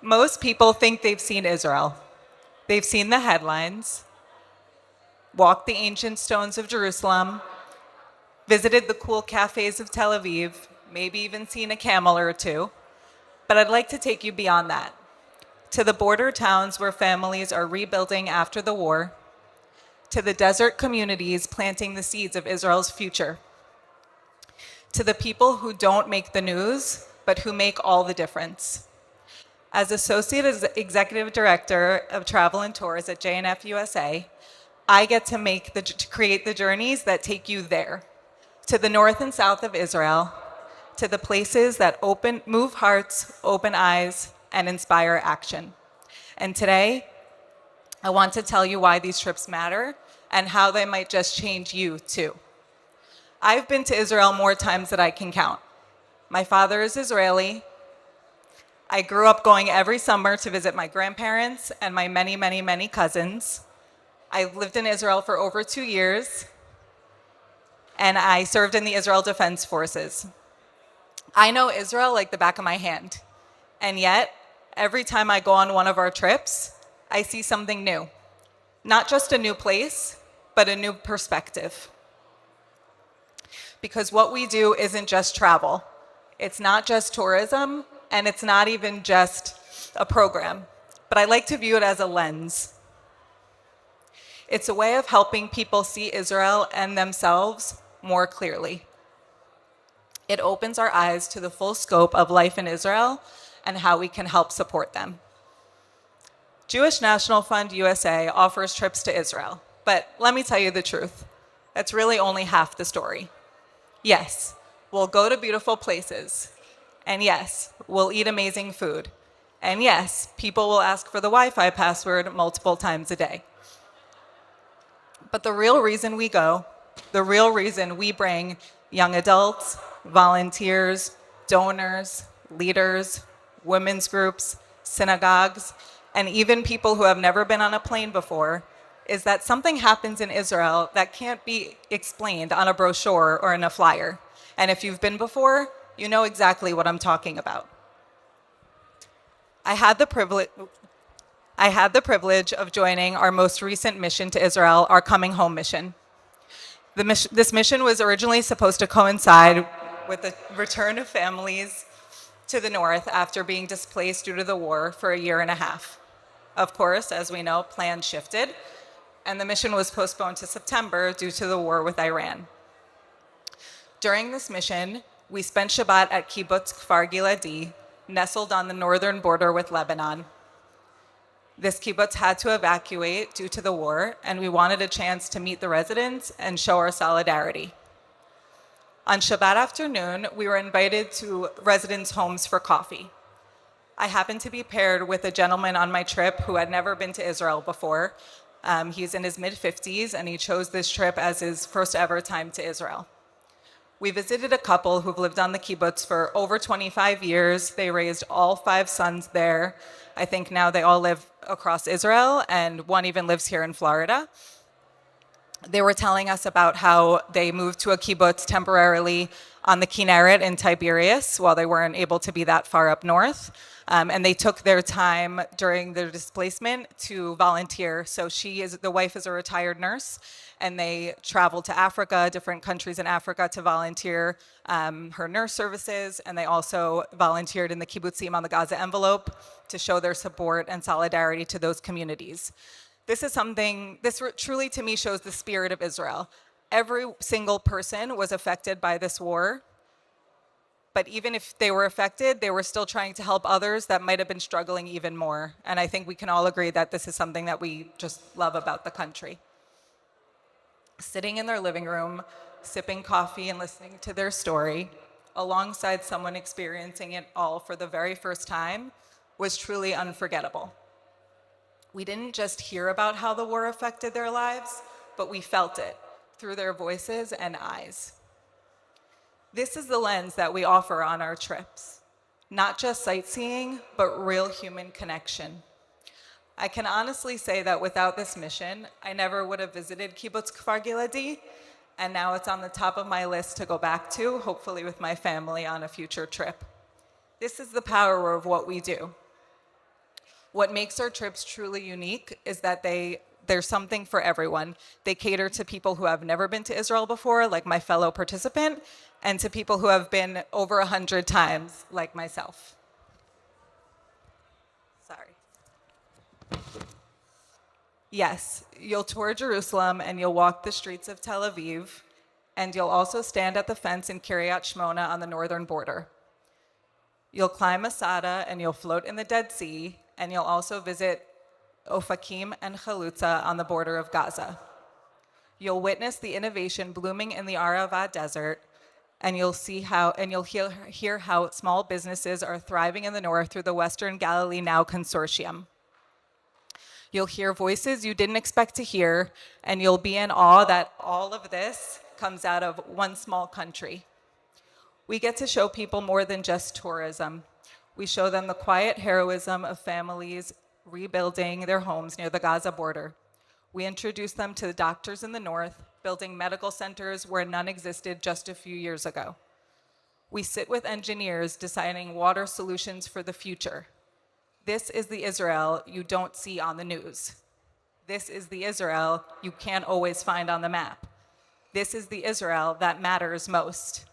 Most people think they've seen Israel. They've seen the headlines, walked the ancient stones of Jerusalem, visited the cool cafes of Tel Aviv, maybe even seen a camel or two. But I'd like to take you beyond that, to the border towns where families are rebuilding after the war, to the desert communities planting the seeds of Israel's future, to the people who don't make the news, but who make all the difference. As Associate Executive Director of Travel and Tours at JNF-USA, I get to create the journeys that take you there, to the north and south of Israel, to the places that move hearts, open eyes, and inspire action. And today, I want to tell you why these trips matter and how they might just change you too. I've been to Israel more times than I can count. My father is Israeli. I grew up going every summer to visit my grandparents and my many, many, many cousins. I lived in Israel for over 2 years, and I served in the Israel Defense Forces. I know Israel like the back of my hand, and yet, every time I go on one of our trips, I see something new. Not just a new place, but a new perspective. Because what we do isn't just travel. It's not just tourism, and it's not even just a program, but I like to view it as a lens. It's a way of helping people see Israel and themselves more clearly. It opens our eyes to the full scope of life in Israel and how we can help support them. Jewish National Fund USA offers trips to Israel, but let me tell you the truth. That's really only half the story. Yes, we'll go to beautiful places. And yes, we'll eat amazing food. And yes, people will ask for the Wi-Fi password multiple times a day. But the real reason we go, the real reason we bring young adults, volunteers, donors, leaders, women's groups, synagogues, and even people who have never been on a plane before, is that something happens in Israel that can't be explained on a brochure or in a flyer. And if you've been before, you know exactly what I'm talking about. I had the privilege of joining our most recent mission to Israel, our Coming Home mission. This mission was originally supposed to coincide with the return of families to the north after being displaced due to the war for 1.5 years. Of course, as we know, plans shifted, and the mission was postponed to September due to the war with Iran. During this mission, we spent Shabbat at Kibbutz Kfar Giladi, nestled on the northern border with Lebanon. This kibbutz had to evacuate due to the war, and we wanted a chance to meet the residents and show our solidarity. On Shabbat afternoon, we were invited to residents' homes for coffee. I happened to be paired with a gentleman on my trip who had never been to Israel before. He's in his mid-50s, and he chose this trip as his first ever time to Israel. We visited a couple who've lived on the kibbutz for over 25 years. They raised all 5 sons there. I think now they all live across Israel, and one even lives here in Florida. They were telling us about how they moved to a kibbutz temporarily on the Kinneret in Tiberias while they weren't able to be that far up north. And they took their time during their displacement to volunteer. So the wife is a retired nurse, and they traveled to Africa, different countries in Africa, to volunteer her nurse services. And they also volunteered in the kibbutzim on the Gaza envelope to show their support and solidarity to those communities. This truly to me shows the spirit of Israel. Every single person was affected by this war. But even if they were affected, they were still trying to help others that might have been struggling even more. And I think we can all agree that this is something that we just love about the country. Sitting in their living room, sipping coffee and listening to their story, alongside someone experiencing it all for the very first time, was truly unforgettable. We didn't just hear about how the war affected their lives, but we felt it through their voices and eyes. This is the lens that we offer on our trips. Not just sightseeing, but real human connection. I can honestly say that without this mission, I never would have visited Kibbutz Kfar Giladi, and now it's on the top of my list to go back to, hopefully with my family on a future trip. This is the power of what we do. What makes our trips truly unique is that there's something for everyone. They cater to people who have never been to Israel before, like my fellow participant, and to people who have been over 100 times, like myself. Sorry. Yes, you'll tour Jerusalem and you'll walk the streets of Tel Aviv, and you'll also stand at the fence in Kiryat Shmona on the northern border. You'll climb Masada and you'll float in the Dead Sea, and you'll also visit Ofakim and Chalutza on the border of Gaza. You'll witness the innovation blooming in the Arava Desert, and you'll hear how small businesses are thriving in the north through the Western Galilee Now Consortium. You'll hear voices you didn't expect to hear, and you'll be in awe that all of this comes out of one small country. We get to show people more than just tourism. We show them the quiet heroism of families rebuilding their homes near the Gaza border. We introduce them to the doctors in the north, building medical centers where none existed just a few years ago. We sit with engineers designing water solutions for the future. This is the Israel you don't see on the news. This is the Israel you can't always find on the map. This is the Israel that matters most.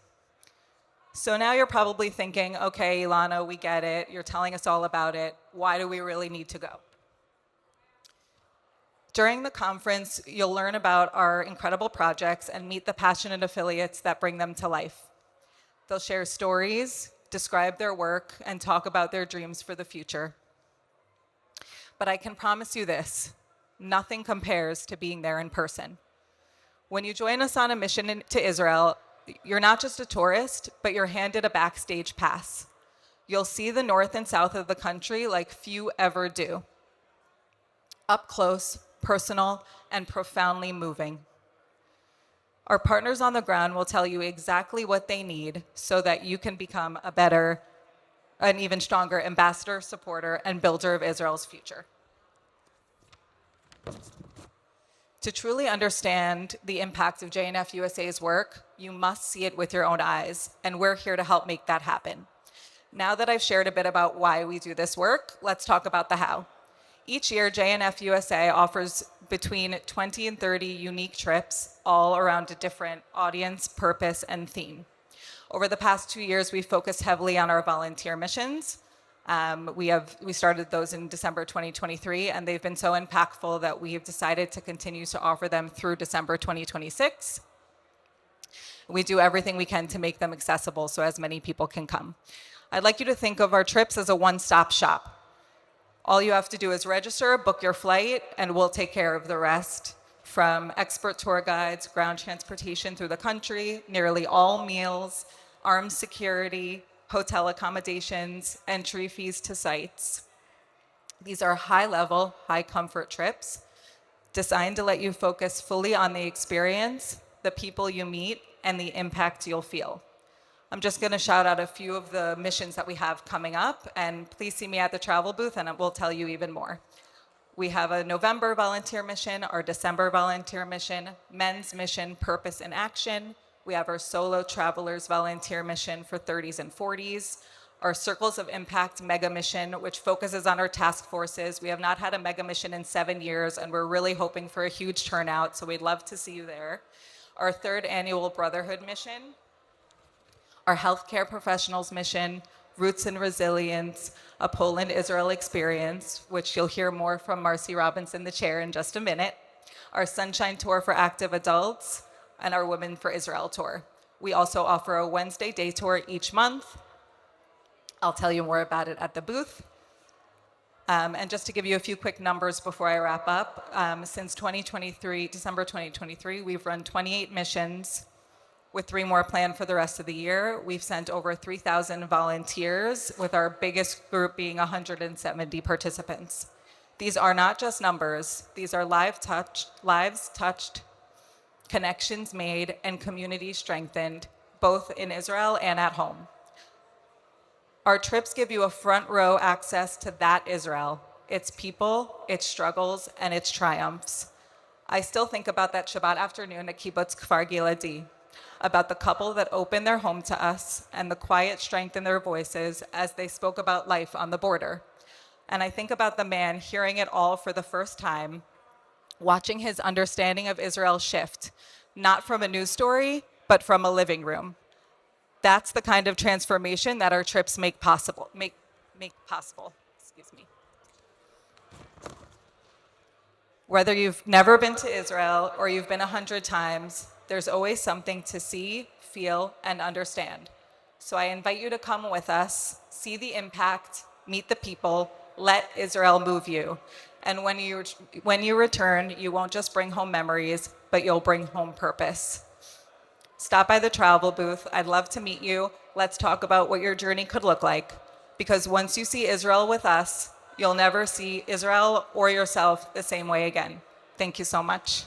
So now you're probably thinking, okay, Ilana, we get it. You're telling us all about it. Why do we really need to go? During the conference, you'll learn about our incredible projects and meet the passionate affiliates that bring them to life. They'll share stories, describe their work, and talk about their dreams for the future. But I can promise you this, nothing compares to being there in person. When you join us on a mission to Israel, you're not just a tourist, but you're handed a backstage pass. You'll see the north and south of the country like few ever do. Up close, personal, and profoundly moving. Our partners on the ground will tell you exactly what they need so that you can become a better, an even stronger ambassador, supporter, and builder of Israel's future. To truly understand the impact of JNF-USA's work, you must see it with your own eyes, and we're here to help make that happen. Now that I've shared a bit about why we do this work, let's talk about the how. Each year, JNF-USA offers between 20 and 30 unique trips, all around a different audience, purpose, and theme. Over the past 2 years, we've focused heavily on our volunteer missions. We started those in December 2023, and they've been so impactful that we have decided to continue to offer them through December 2026. We do everything we can to make them accessible so as many people can come. I'd like you to think of our trips as a one-stop shop. All you have to do is register, book your flight, and we'll take care of the rest. From expert tour guides, ground transportation through the country, nearly all meals, armed security, hotel accommodations, entry fees to sites. These are high-level, high-comfort trips designed to let you focus fully on the experience, the people you meet, and the impact you'll feel. I'm just going to shout out a few of the missions that we have coming up, and please see me at the travel booth and we'll tell you even more. We have a November volunteer mission, our December volunteer mission, men's mission, Purpose in Action. We have our solo travelers volunteer mission for 30s and 40s, our Circles of Impact mega mission, which focuses on our task forces. We have not had a mega mission in 7 years, and we're really hoping for a huge turnout, so we'd love to see you there. Our 3rd annual Brotherhood mission, our healthcare professionals mission, Roots and Resilience, a Poland-Israel experience, which you'll hear more from Marcy Robinson, the chair, in just a minute, our Sunshine Tour for active adults, and our Women for Israel tour. We also offer a Wednesday day tour each month. I'll tell you more about it at the booth. And just to give you a few quick numbers before I wrap up, since December 2023, we've run 28 missions, with 3 more planned for the rest of the year. We've sent over 3,000 volunteers, with our biggest group being 170 participants. These are not just numbers. These are lives touched, connections made, and communities strengthened, both in Israel and at home. Our trips give you a front row access to that Israel, its people, its struggles, and its triumphs. I still think about that Shabbat afternoon at Kibbutz Kfar Giladi, about the couple that opened their home to us and the quiet strength in their voices as they spoke about life on the border. And I think about the man hearing it all for the first time, watching his understanding of Israel shift, not from a news story, but from a living room. That's the kind of transformation that our trips make possible. Make possible. Excuse me. Whether you've never been to Israel or you've been 100 times, there's always something to see, feel, and understand. So I invite you to come with us, see the impact, meet the people, let Israel move you. And when you return, you won't just bring home memories, but you'll bring home purpose. Stop by the travel booth. I'd love to meet you. Let's talk about what your journey could look like. Because once you see Israel with us, you'll never see Israel or yourself the same way again. Thank you so much.